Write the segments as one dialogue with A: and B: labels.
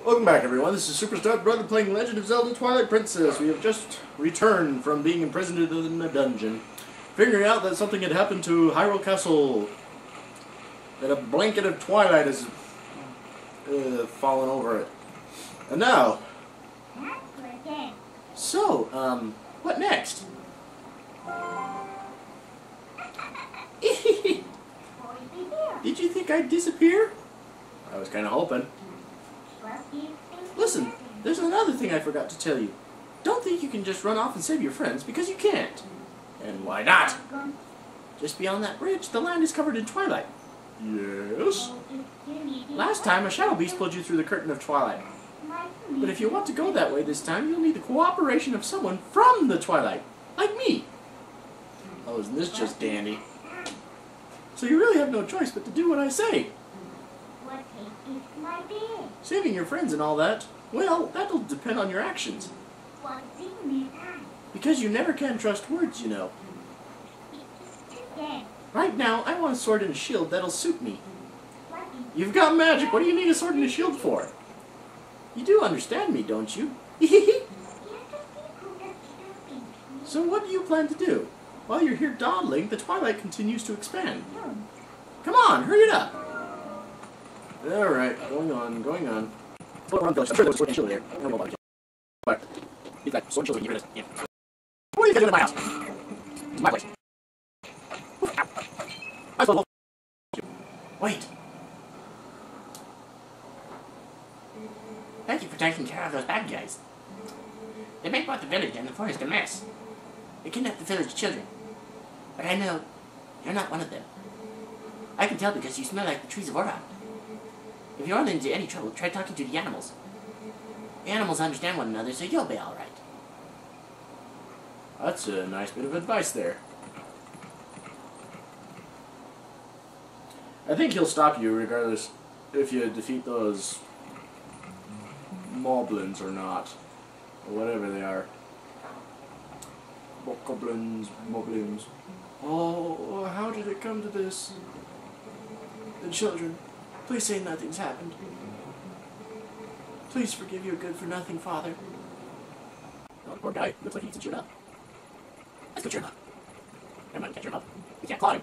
A: Welcome back, everyone. This is Superstar Brother playing Legend of Zelda Twilight Princess. We have just returned from being imprisoned in a dungeon, figuring out that something had happened to Hyrule Castle, that a blanket of twilight has fallen over it. And now, so, what next? Did you think I'd disappear? I was kind of hoping. Listen, there's another thing I forgot to tell you. Don't think you can just run off and save your friends, because you can't. And why not? Just beyond that bridge, the land is covered in twilight. Yes? Last time, a shadow beast pulled you through the curtain of twilight. But if you want to go that way this time, you'll need the cooperation of someone from the twilight, like me. Oh, isn't this just dandy? So you really have no choice but to do what I say. Saving your friends and all that, well, that'll depend on your actions. Because you never can trust words, you know. Right now, I want a sword and a shield that'll suit me. You've got magic, what do you need a sword and a shield for? You do understand me, don't you? So what do you plan to do? While you're here dawdling, the twilight continues to expand. Come on, hurry it up! Alright, going on, going on. I'm sure there's a sword and shield there. I don't know about it. But, he's like, sword and shield, get rid of it. What are you guys doing in my house? It's my place. I still wait. Thank you for taking care of those bad guys. They made both the village and the forest a mess. They kidnapped the village children. But I know you're not one of them. I can tell because you smell like the trees of Oran. If you run into any trouble, try talking to the animals. The animals understand one another, so you'll be alright. That's a nice bit of advice there. I think he'll stop you regardless if you defeat those moblins or not. Or whatever they are. Bokoblins, moblins. Oh, how did it come to this? The children, please say nothing's happened. Please forgive your good-for-nothing father. Oh, poor guy. Looks like he needs to cheer up. Let's go cheer him up. Never mind, we can't cheer him up. We can't climb.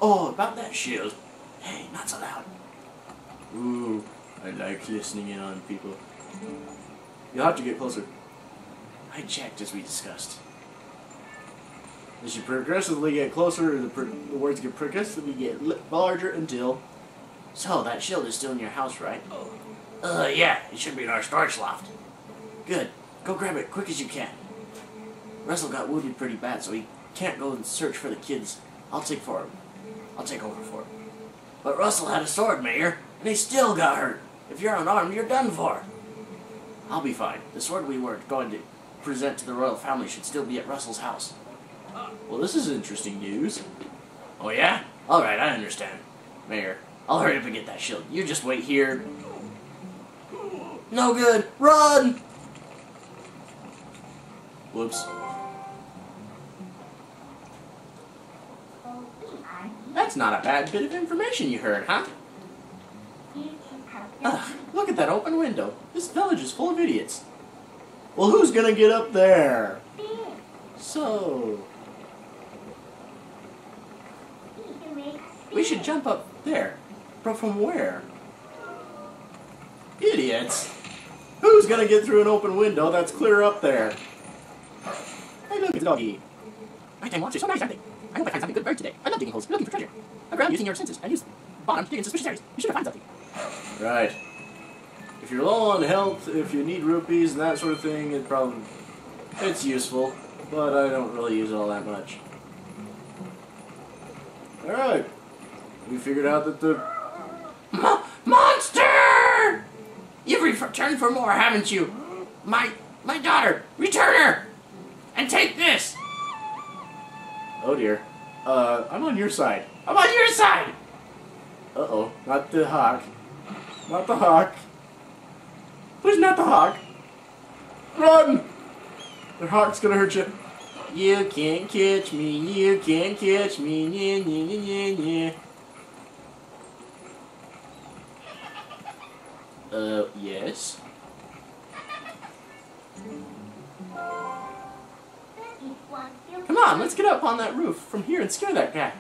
A: Oh, about that shield. Hey, not so loud. Ooh, I like listening in on people. You'll have to get closer. I checked as we discussed. As you progressively get closer, the words get progressively larger until... So, that shield is still in your house, right? Yeah, it should be in our storage loft. Good. Go grab it, quick as you can. Russell got wounded pretty bad, so he can't go and search for the kids. I'll take over for him. But Russell had a sword, Mayor, and he still got hurt. If you're unarmed, you're done for. I'll be fine. The sword we were going to present to the royal family should still be at Russell's house. Well, this is interesting news. Oh, yeah? Alright, I understand. Mayor, I'll hurry up and get that shield. You just wait here. No good! Run! Whoops. That's not a bad bit of information you heard, huh? Ugh, look at that open window. This village is full of idiots. Well, who's gonna get up there? So... we should jump up there. But from where? Idiots! Who's gonna get through an open window that's clear up there? Hey, look, it's a doggy. Nighttime watch is so nice, aren't they? I hope I find something good bird today. I love digging holes. I'm looking for treasure. Around using your senses and use bottom to dig in suspicious areas. You should have found something. Right. If you're low on health, if you need rupees and that sort of thing, it's useful. But I don't really use it all that much. Alright. We figured out that the... Monster! You've returned for more, haven't you? My daughter! Return her! And take this! Oh dear. I'm on your side. I'm on your side! Uh-oh. Not the hawk. Not the hawk. Please, not the hawk. Run! The hawk's gonna hurt you. You can't catch me. You can't catch me. Nya, nya, nya, nya, nya. Yes? Come on, let's get up on that roof from here and scare that guy.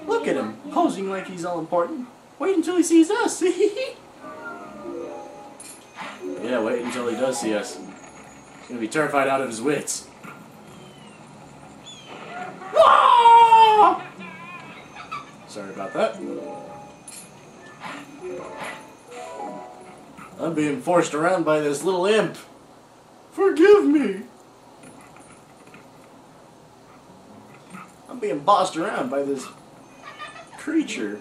A: Look at him, posing like he's all important. Wait until he sees us. Yeah, wait until he does see us. He's gonna be terrified out of his wits. Ah! Sorry about that. I'm being forced around by this little imp. Forgive me. I'm being bossed around by this creature.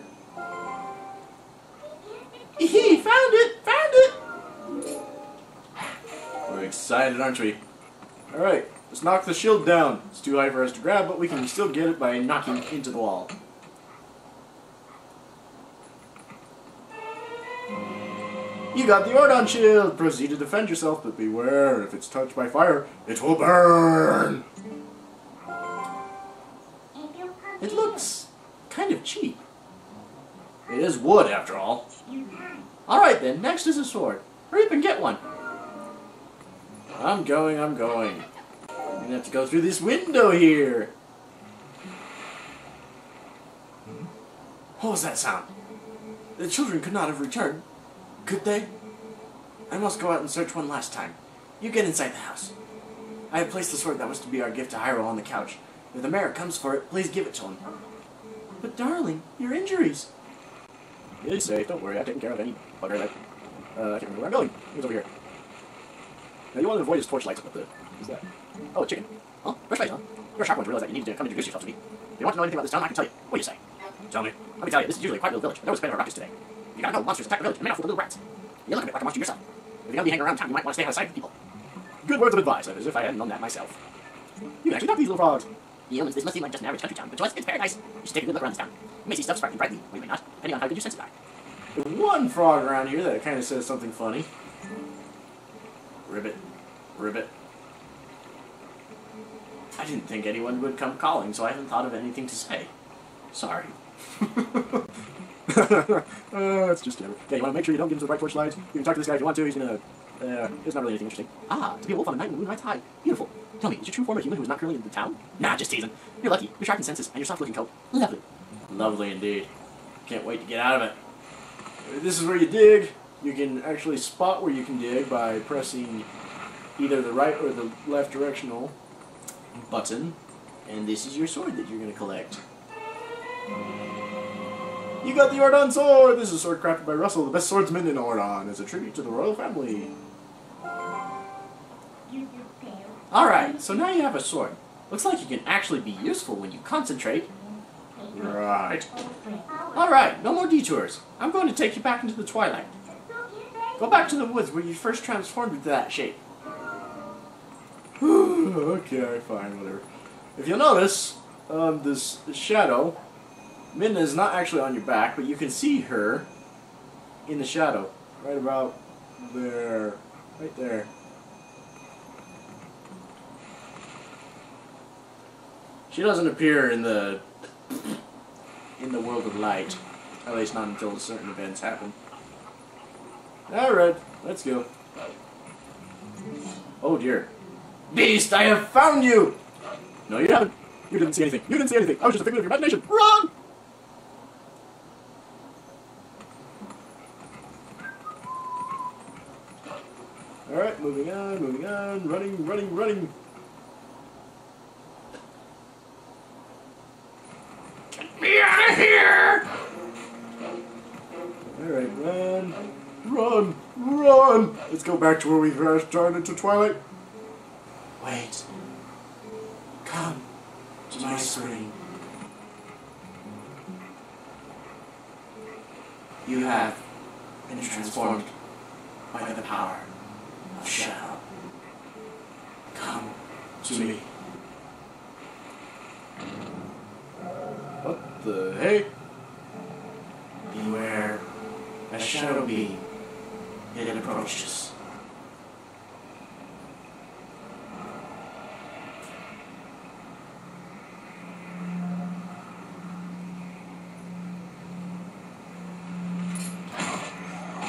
A: Hee, found it! Found it! We're excited, aren't we? Alright, let's knock the shield down. It's too high for us to grab, but we can still get it by knocking into the wall. You got the Ordon shield! Proceed to defend yourself, but beware, if it's touched by fire, it will burn! It looks kind of cheap. It is wood, after all. Alright then, next is a sword. Hurry up and get one. I'm going. I'm gonna have to go through this window here. What was that sound? The children could not have returned, could they? I must go out and search one last time. You get inside the house. I have placed the sword that was to be our gift to Hyrule on the couch. If the mayor comes for it, please give it to him. But darling, your injuries. It's safe, don't worry, I've taken care of any bugger that... I can't remember where I'm going. It was over here. Now you want to avoid his torchlights. What the... Who's that? Oh, a chicken. Oh, fresh face, huh? You're a sharp one to realize that you need to come introduce yourself to me. If you want to know anything about this town, I can tell you. What do you say? Tell me. Let me tell you, this is usually a quiet little village. There was a bit of a ruckus today. You gotta know, monsters attack the village and made off with the little rats. You look a bit like a monster yourself. If you're gonna be hanging around town, you might want to stay outside of people. Good words of advice, as if I hadn't known that myself. You can actually talk to these little frogs. Humans, this must seem like just an average country town, but to us, it's paradise. You should take a good look around this town. You may see stuff sparkling brightly, or you may not, depending on how good your senses are. There's one frog around here that kind of says something funny. Ribbit. Ribbit. I didn't think anyone would come calling, so I haven't thought of anything to say. Sorry. That's just clever. Okay, you want to make sure you don't get into the bright torch lights. You can talk to this guy if you want to. He's gonna... it's not really anything interesting. Ah, to be a wolf on a night when the moon rides high. Beautiful. Tell me, is your true form a human who is not currently in the town? Nah, just teasing. You're lucky. You're sharp in senses, and your soft-looking coat. Lovely. Lovely indeed. Can't wait to get out of it. This is where you dig. You can actually spot where you can dig by pressing either the right or the left directional button. And this is your sword that you're going to collect. You got the Ordon sword! This is a sword crafted by Russell, the best swordsman in Ordon, as a tribute to the royal family. Alright, so now you have a sword. Looks like you can actually be useful when you concentrate. Right. Alright, no more detours. I'm going to take you back into the Twilight. Go back to the woods where you first transformed into that shape. Okay, fine, whatever. If you'll notice, this shadow, Midna is not actually on your back, but you can see her in the shadow. Right about there. Right there. She doesn't appear in the world of light. At least not until certain events happen. Alright, let's go. Oh dear. Beast, I have found you! No, you haven't. You didn't see anything. You didn't see anything. I was just a figment of your imagination. Run! Alright, moving on, running. Get me out of here! Alright, run! Let's go back to where we first turned into Twilight. Wait. Come to my screen. You have been transformed by the power of shadow. Come to me. What the heck? Beware a shadow being. It approaches.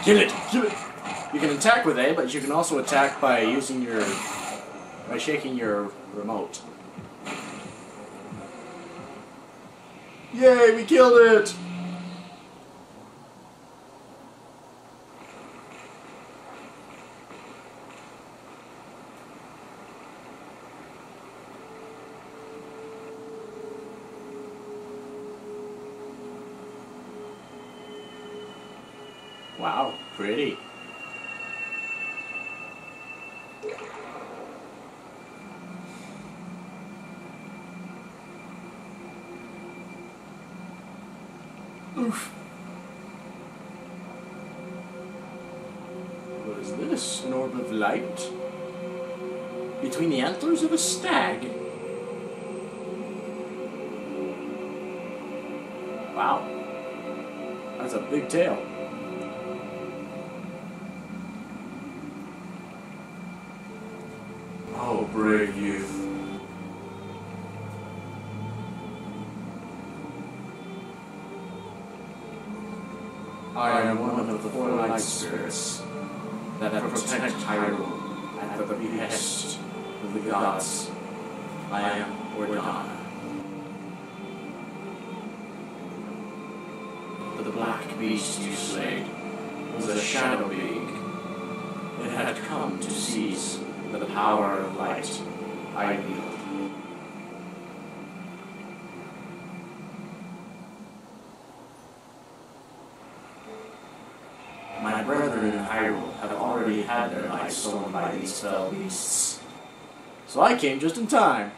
A: Kill it! Kill it! You can attack with A, but you can also attack by using your... by shaking your remote. Yay, we killed it! Wow, pretty. Oof. What is this? An orb of light? Between the antlers of a stag? Wow. That's a big tail. Oh, brave youth. I am one of the four light spirits that protect Hyrule at the behest of the gods. I am Ordana. The black beast you slayed was a shadow being. It had come to seize the power of light I wield. My brethren in Hyrule have already had their lives stolen by these fell beasts, so I came just in time.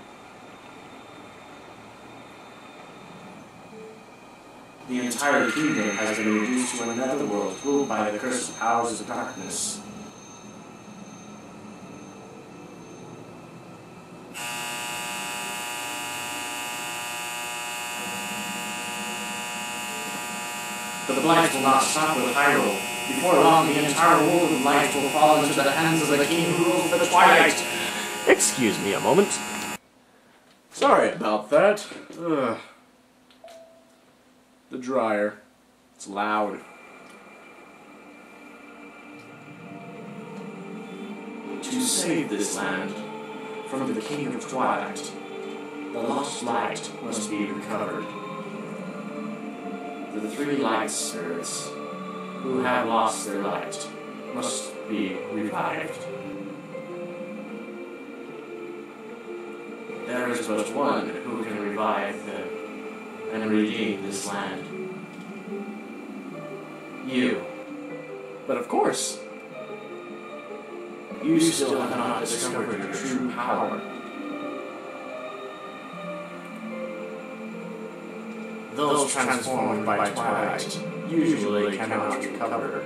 A: The entire kingdom has been reduced to another world ruled by the cursed powers of darkness. But the blight will not stop with Hyrule. Before long, the entire world of light will fall into the hands of the king who rules the Twilight. Excuse me a moment. Sorry about that. Ugh. The dryer. It's loud. To save this land from the king of Twilight, the lost light must be recovered. The three light spirits who have lost their light must be revived. There is but one who can revive them and redeem this land. You. But of course, you still have not discovered your true power. Those transformed by Twilight usually cannot recover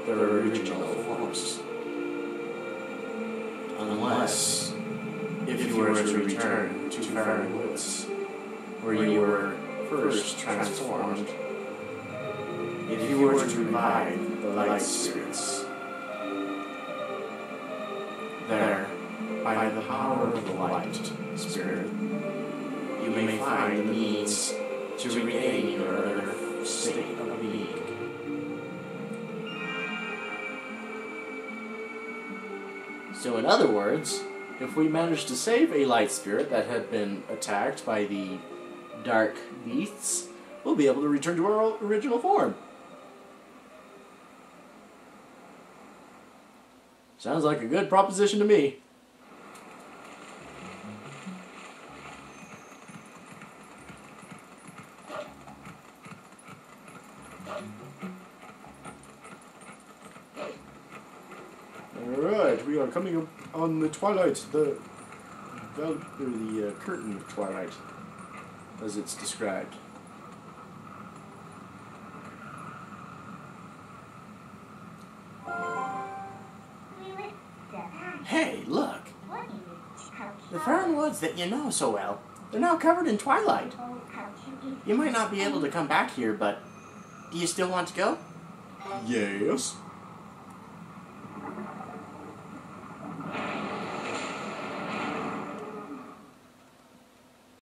A: their original forms. Unless, if you were to return to Faron Woods, where you were first transformed, if you were to revive the light spirits, there, by the power of the light spirit, you may find the means to regain your other state of being. So in other words, if we manage to save a light spirit that had been attacked by the dark beasts, we'll be able to return to our original form. Sounds like a good proposition to me. Alright, we are coming up on the Twilight, the curtain of Twilight, as it's described. Hey, look! The Faron Woods that you know so well, they're now covered in twilight. You might not be able to come back here, but do you still want to go? Yes.